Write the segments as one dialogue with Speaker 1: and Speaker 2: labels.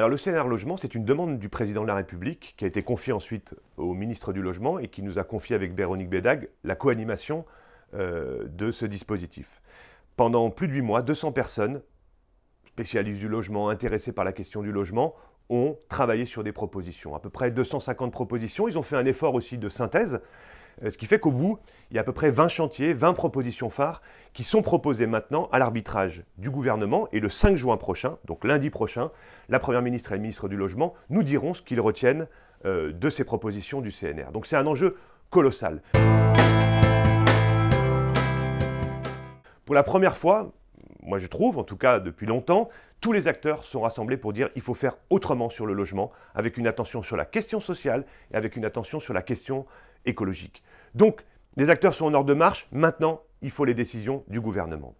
Speaker 1: Alors le CNR Logement, c'est une demande du président de la République qui a été confiée ensuite au ministre du Logement et qui nous a confié avec Véronique Bédag la co-animation de ce dispositif. Pendant plus de 8 mois, 200 personnes, spécialistes du logement, intéressées par la question du logement, ont travaillé sur des propositions. À peu près 250 propositions. Ils ont fait un effort aussi de synthèse, ce qui fait qu'au bout, il y a à peu près 20 chantiers, 20 propositions phares qui sont proposées maintenant à l'arbitrage du gouvernement. Et le 5 juin prochain, donc lundi prochain, la Première ministre et le ministre du Logement nous diront ce qu'ils retiennent de ces propositions du CNR. Donc c'est un enjeu colossal. Pour la première fois, moi je trouve, en tout cas depuis longtemps, tous les acteurs sont rassemblés pour dire qu'il faut faire autrement sur le logement, avec une attention sur la question sociale et avec une attention sur la question écologique. Donc, les acteurs sont en ordre de marche. Maintenant, il faut les décisions du gouvernement.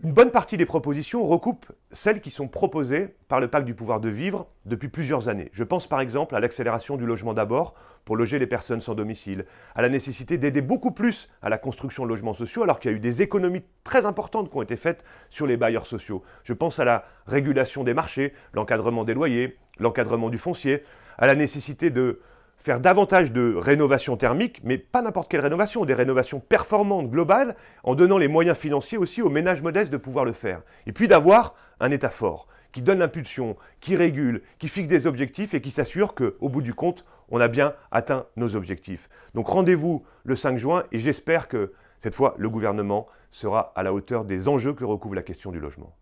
Speaker 1: Une bonne partie des propositions recoupe celles qui sont proposées par le Pacte du pouvoir de vivre depuis plusieurs années. Je pense par exemple à l'accélération du logement d'abord pour loger les personnes sans domicile, à la nécessité d'aider beaucoup plus à la construction de logements sociaux alors qu'il y a eu des économies très importantes qui ont été faites sur les bailleurs sociaux. Je pense à la régulation des marchés, l'encadrement des loyers, l'encadrement du foncier, à la nécessité de faire davantage de rénovation thermique, mais pas n'importe quelle rénovation, des rénovations performantes, globales, en donnant les moyens financiers aussi aux ménages modestes de pouvoir le faire. Et puis d'avoir un État fort, qui donne l'impulsion, qui régule, qui fixe des objectifs et qui s'assure qu'au bout du compte, on a bien atteint nos objectifs. Donc rendez-vous le 5 juin et j'espère que cette fois, le gouvernement sera à la hauteur des enjeux que recouvre la question du logement.